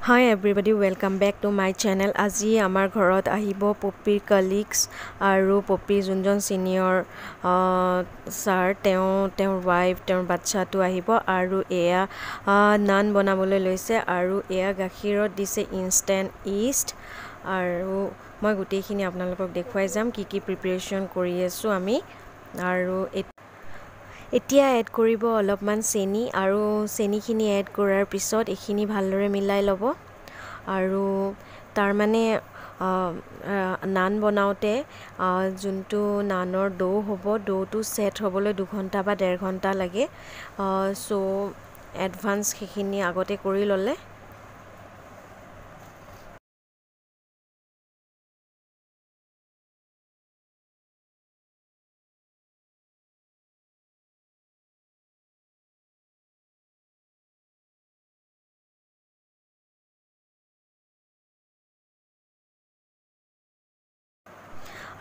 Hi everybody, welcome back to my channel. আজি আমাৰ ঘৰত আহিব পপিৰ কলিগছ আৰু পপিৰ যোনজন সিনিয়ৰ ছাৰ তেওঁৰ ওয়াইফ তেওঁৰ বাচ্চাটো আহিব আৰু এয়া নান বনাবলৈ লৈছে আৰু এয়া গাখীৰত দিছে ইনষ্টেন্ট ইষ্ট আৰু মই গোটেইখিনি আপোনালোকক দেখুৱাই যাম কি প্ৰিপাৰেচন কৰি আছো আমি আৰু এতিয়া এড কৰিব অলপমান চেনি আৰু চেনিখিনি এড কৰাৰ পিছত এখিনি ভালদৰে মিলাই ল'ব আৰু তাৰ মানে নান বনাওতে যোনটো নানৰ ডো হ'ব ডোটো সেট হ'বলৈ 2 ঘণ্টা বা 1.5 ঘণ্টা লাগে সো এডভান্স সেইখিনি আগতে কৰি ল'লে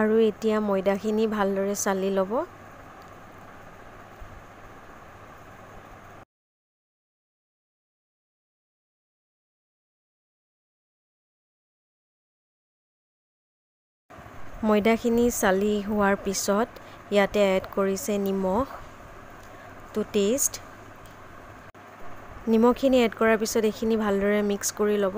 আৰু এতিয়া ময়দাখিনি ভালদৰে চালি ল'ব ময়দাখিনি চালি হোৱাৰ পিছত ইয়াতে এড কৰিছে নিমখ টু টেষ্ট নিমখখিনি এড কৰাৰ পিছত এখিনি ভালদৰে মিক্স কৰি ল'ব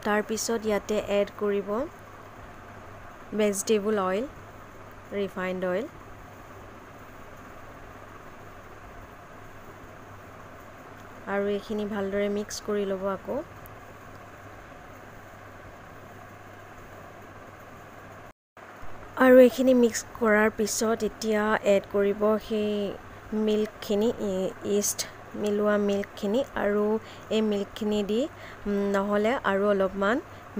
তাৰ পিছত ইয়াতে এড কৰিব ভেজিটেবল অইল ৰিফাইন্ড অইল আৰু এখিনি ভালদৰে মিক্স কৰি ল'ব আকৌ আৰু এখিনি মিক্স কৰাৰ পিছত এতিয়া এড কৰিব সেই মিল্কখিনি ইষ্ট মিলোৱা মিল্কখিনি আৰু এই মিল্কখিনি দি নহলে আৰু অলপমান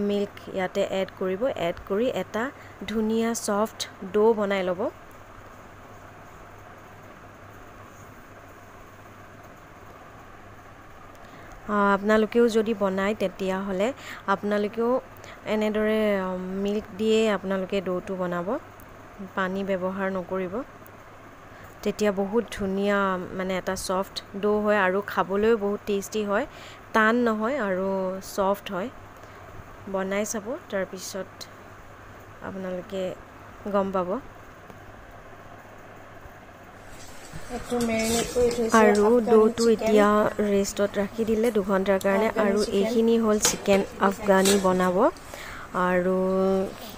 মিল্ক ইয়াতে এড কৰিব এড কৰি এটা ধুনিয়া সফট ডো বনাই ল'ব আপোনালোকেও যদি বনায় তেতিয়া হলে আপোনালোকেও এনেদৰে মিল্ক দিয়ে আপোনালোকে ডোটো বনাব পানী ব্যৱহাৰ নকৰিব তেতিয়া বহুত ধুনিয়া মানে এটা সফট ডো হয় আৰু খাবলৈও বহুত টেস্টি হয় টান নহয় আৰু সফট হয় বনাই চাব তাৰ পিছত আপোনালোকে গম পাব আৰু ডোটো এতিয়া ৰেষ্টত ৰাখি দিলে 2 ঘণ্টাৰ কাৰণে আৰু এইখিনি হ'ল চিকেন আফগানি বনাব আৰু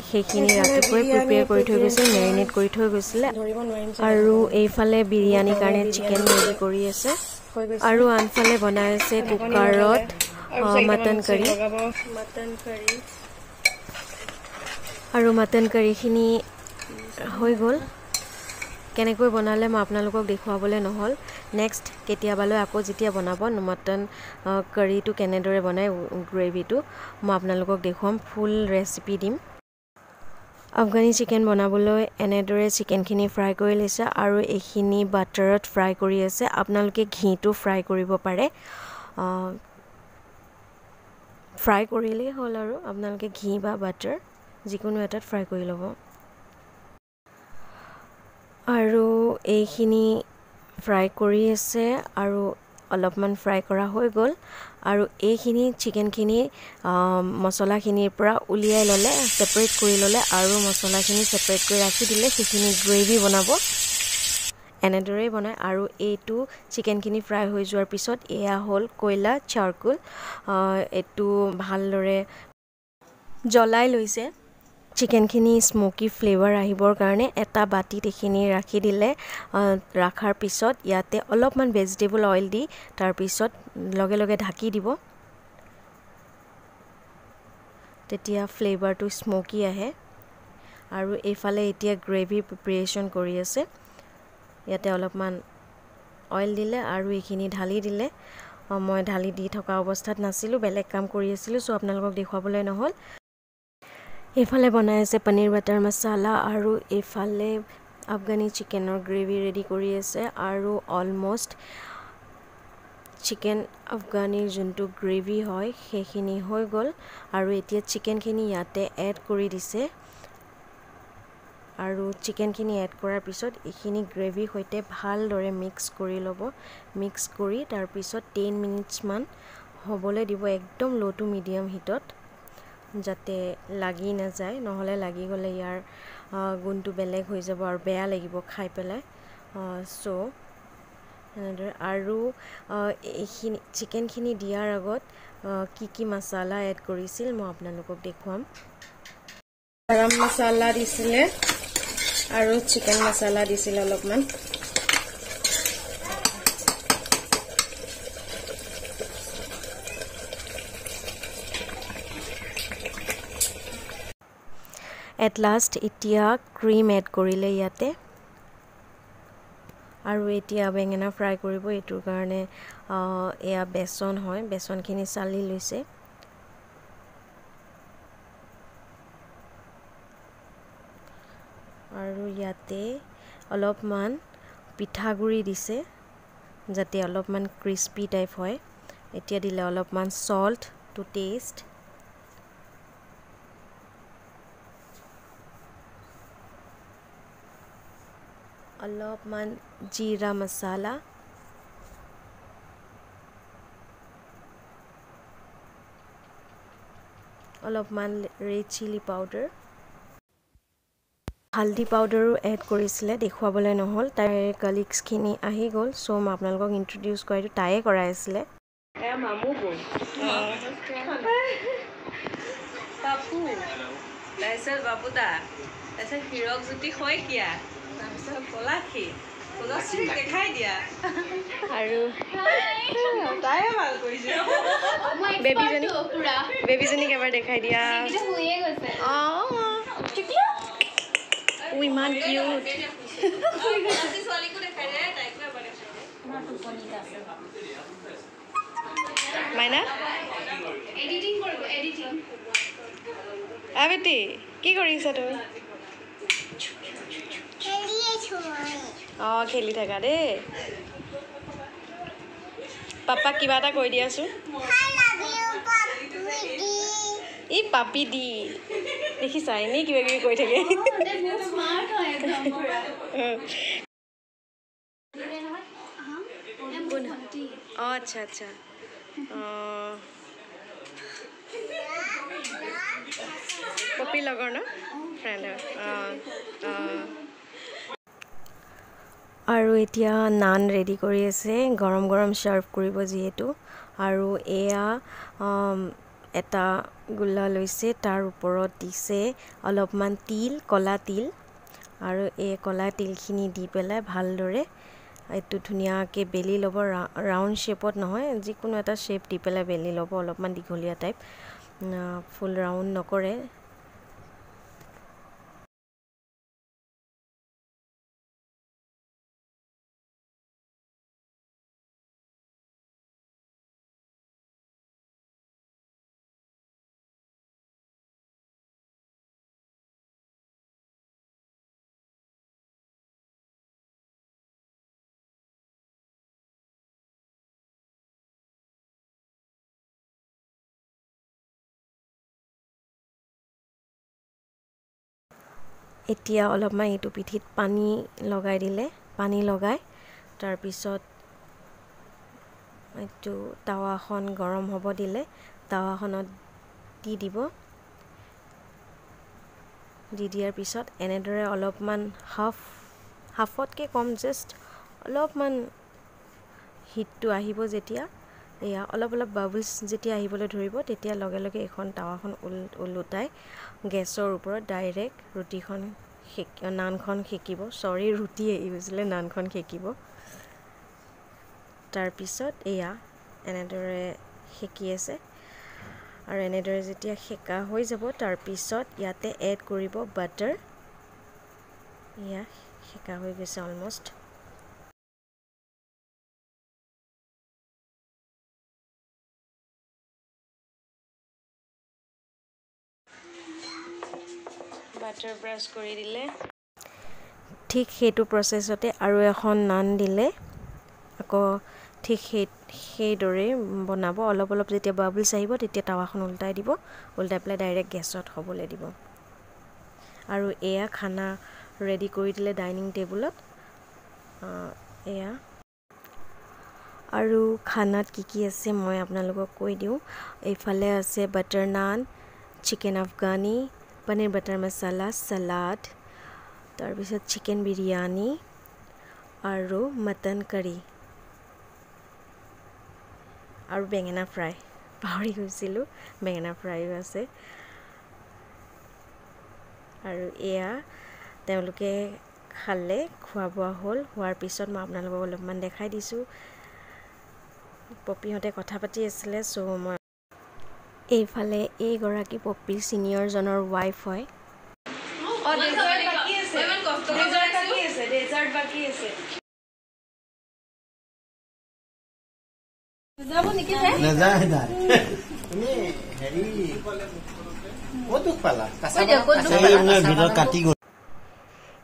সেইখিনি ৰাতিপুৱাই প্ৰিপেয়াৰ কৰি থৈ গৈছে মেৰিনেট কৰি থৈ গৈছিলে আৰু এইফালে বিৰিয়ানীৰ কাৰণে চিকেন ৰেডি কৰি আছে আৰু আনফালে বনাই আছে কুকাৰত মটন কাৰী আৰু মটন কাৰীখিনি হৈ গ'ল কেনেকৈ বনালে মই আপোনালোকক দেখুৱাবলৈ নহল নেক্সট কেতিয়াবালৈ আকৌ যেতিয়া বনাব মটন কাৰীটো কেনেদৰে বনাই গ্ৰেভিটো মই আপোনালোকক দেখুৱাম ফুল ৰেচিপি দিম আফগানি চিকেন বনাবলৈ এনেদৰে চিকেনখিনি ফ্ৰাই কৰি লৈছে আৰু এইখিনি বাটাৰত ফ্ৰাই কৰি আছে আপোনালোকে ঘিটো ফ্ৰাই কৰিব পাৰে ফ্ৰাই কৰিলেই হ'ল আৰু আপোনালোকে ঘি বা বাটাৰ যিকোনো এটাত ফ্ৰাই কৰি ল'ব আৰু এইখিনি ফ্ৰাই কৰি আছে আৰু অলপমান ফ্ৰাই কৰা হৈ গ'ল আৰু এইখিনি চিকেনখিনি মছলাখিনিৰ পৰা উলিয়াই ল'লে সেপাৰেট কৰি ল'লে আৰু মছলাখিনি সেপাৰেট কৰি ৰাখি দিলে সেইখিনি গ্ৰেভি বনাব এনেদৰে বনায় আৰু এইটো চিকেনখিনি ফ্ৰাই হৈ যোৱাৰ পিছত এয়া হ'ল কয়লা চাৰকোল এটো ভালদৰে জ্বলাই লৈছে চিকেনখিনি স্মোকি ফ্লেভাৰ আহিবৰ কাৰণে এটা বাটিত এখিনি ৰাখি দিলে ৰাখাৰ পিছত ইয়াতে অলপমান ভেজিটেবল অইল দি তাৰ পিছত লগে লগে ঢাকি দিব তেতিয়া ফ্লেভাৰটো স্মোকি আহে আৰু এইফালে এতিয়া গ্ৰেভি প্ৰিপাৰেচন কৰি আছে ইয়াতে অলপমান অইল দিলে আৰু এইখিনি ঢালি দিলে মই ঢালি দি থকা অৱস্থাত নাছিলো বেলেগ কাম কৰি আছিলো সো আপোনালোকক দেখুৱাবলৈ নহল এইফালে বনাই আছে পনীৰ বাটাৰ মছলা আৰু এইফালে আফগানি চিকেনৰ গ্ৰেভি ৰেডি কৰি আছে আৰু অলমোষ্ট চিকেন আফগানিৰ যোনটো গ্ৰেভি হয় সেইখিনি হৈ গ'ল আৰু এতিয়া চিকেনখিনি ইয়াতে এড কৰি দিছে আৰু চিকেনখিনি এড কৰাৰ পিছত এইখিনি গ্ৰেভি সৈতে ভালদৰে মিক্স কৰি ল'ব মিক্স কৰি তাৰ পিছত 10 মিনিটছমান হ'বলৈ দিব একদম লো টু মিডিয়াম হিটত যাতে লাগি নাযায় নহলে লাগি গলে ইয়াৰ গুণটো বেলেগ হৈ যাব আৰু বেয়া লাগিব খাই পেলাই সো আৰু এইখিনি চিকেনখিনি দিয়াৰ আগত কি মছলা এড কৰিছিল মই আপোনালোকক দেখুৱাম গৰম মছলা দিছিলে আৰু চিকেন মছলা দিছিল অলপমান এট লাষ্ট এতিয়া ক্ৰীম এড কৰিলে ইয়াতে আৰু এতিয়া বেঙেনা ফ্ৰাই কৰিব এটোৰ কাৰণে এয়া বেসন হয় বেসনখিনি চালি লৈছে আৰু ইয়াতে অলপমান পিঠাগুৰি দিছে যাতে অলপমান ক্ৰিস্পি টাইপ হয় এতিয়া দিলে অলপমান সল্ট টু টেষ্ট অলপমান जीरा मसाला অলপমান ৰেড চিলি পাউডাৰ হালদি পাউডাৰো এড কৰিছিলে দেখুৱাবলৈ নহল তাইৰ কলিগছখিনি আহি গ'ল সো মই আপোনালোকক ইন্ট্ৰোডিউস কৰিলো তাইয়ে কৰাই আছিলে এ মামু গ'ল পাপু লাইসেল বাবুদা লাইসেল হিৰক জ্যোতি হয় কিয়া তাৰপিছত পলাখি পলাখি দেখাই দিয়া আৰু তাইয়ে ভাল কৰিছে বেবিজনী এবাৰ দেখাই দিয়া ইমান কিউট মাইনা আবেটি কি কৰিছা তুমি খেলি থাকা দেই পাপা কিবা এটা কৈ দিয়াছো ই পাপি দি দেখিছা এনেই কিবা কিবি কৈ থাকে আচ্ছা আচ্ছা পপি লগৰ ন ফ্ৰেণ্ড আৰু এতিয়া নান ৰেডি কৰি আছে গৰম গৰম সাৰ্ভ কৰিব যিহেতু আৰু এয়া এটা গুল্লা লৈছে তাৰ ওপৰত দিছে অলপমান তিল কলা তিল আৰু এই কলা তিলখিনি দি পেলাই ভালদৰে এটো ধুনিয়াকে বেলি লব ৰাউন্ড শেপত নহয় যিকোনো এটা শেপ দি পেলাই বেলি লব অলপমান দীঘলীয়া টাইপ ফুল ৰাউন্ড নকৰে এতিয়া অলপমান এইটো পিঠিত পানী লগাই দিলে পানী লগাই তাৰ পিছত এইটো তাৱাখন গৰম হ'ব দিলে তাৱাখনত দি দিব দি দিয়াৰ পিছত এনেদৰে অলপমান হাফতকে কম জাস্ট অলপমান হিটটো আহিব যেতিয়া এয়া অলপ বাবলছ যেতিয়া আহিবলৈ ধৰিব তেতিয়া লগে লগে এখন তাৱাখন উলুটাই গেছৰ ওপৰত ডাইৰেক্ট ৰুটিখন নানখন সেকিব সৰি ৰুটি হৈছিলে নানখন সেকিব তাৰ পিছত এয়া এনেদৰে সেকি আছে আৰু এনেদৰে যেতিয়া সেকা হৈ যাব তাৰ পিছত ইয়াতে এড কৰিব বাটাৰ এয়া সেকা হৈ গৈছে অলমোষ্ট বাটাৰ ব্ৰাছ কৰি দিলে ঠিক সেইটো প্ৰসেছতে আৰু এখন নান দিলে আকৌ ঠিক সেইদৰে বনাব অলপ যেতিয়া বাবলছ আহিব তেতিয়া তাৱাখন উল্টাই দিব উল্টাই পেলাই ডাইৰেক্ট গেছত হ'বলৈ দিব আৰু এয়া খানা ৰেডি কৰি দিলে ডাইনিং টেবুলত এয়া আৰু খানাত কি আছে মই আপোনালোকক কৈ দিওঁ এইফালে আছে বাটাৰ নান চিকেন আফগানি পনীৰ বাটাৰ মছলা সালাড তাৰপিছত চিকেন বিৰিয়ানী আৰু মটন কাৰী আৰু বেঙেনা ফ্ৰাই পাহৰি গৈছিলোঁ বেঙেনা ফ্ৰাইও আছে আৰু এয়া তেওঁলোকে খালে খোৱা বোৱা হ'ল হোৱাৰ পিছত মই আপোনালোকক অলপমান দেখাই দিছোঁ পপিহঁতে কথা পাতি আছিলে চ' মই এইফালে এইগৰাকী পপিৰ চিনিয়ৰ জনৰ ৱাইফ হয় ডেজাৰ্ট বাকি আছে যাব নেকি নাযায় তুমি হেৰি কত পালা ভিতৰত কাটি গ'ল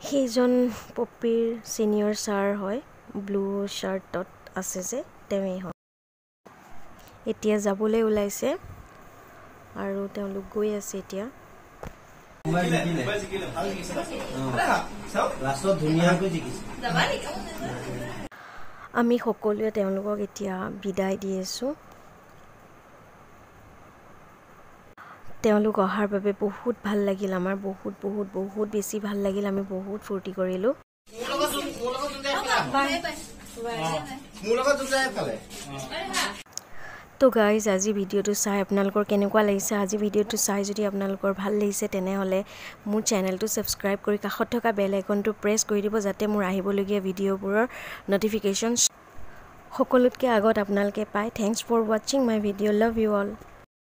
সেইজন পপিৰ চিনিয়ৰ ছাৰ হয় ব্লু শ্বাৰ্টত আছে যে তেৱেই হয় এতিয়া যাবলৈ ওলাইছে আৰু তেওঁলোক গৈ আছে এতিয়া আমি সকলোৱে তেওঁলোকক এতিয়া বিদায় দি আছোঁ তেওঁলোক অহাৰ বাবে বহুত ভাল লাগিল আমাৰ বহুত বেছি ভাল লাগিল আমি বহুত ফূৰ্তি কৰিলোঁ তো গাইজ আজি ভিডিঅ'টো চাই আপোনালোকৰ কেনেকুৱা লাগিছে আজি ভিডিঅ'টো চাই যদি আপোনালোকৰ ভাল লাগিছে তেনেহ'লে মোৰ চেনেলটো ছাবস্ক্ৰাইব কৰি কাষত থকা বেল আইকনটো প্ৰেছ কৰি দিব যাতে মোৰ আহিবলগীয়া ভিডিঅ'বোৰৰ ন'টিফিকেশ্যন সকলোতকৈ আগত আপোনালোকে পায় থেংকছ ফৰ ৱাচিং মাই ভিডিঅ' লাভ ইউ অল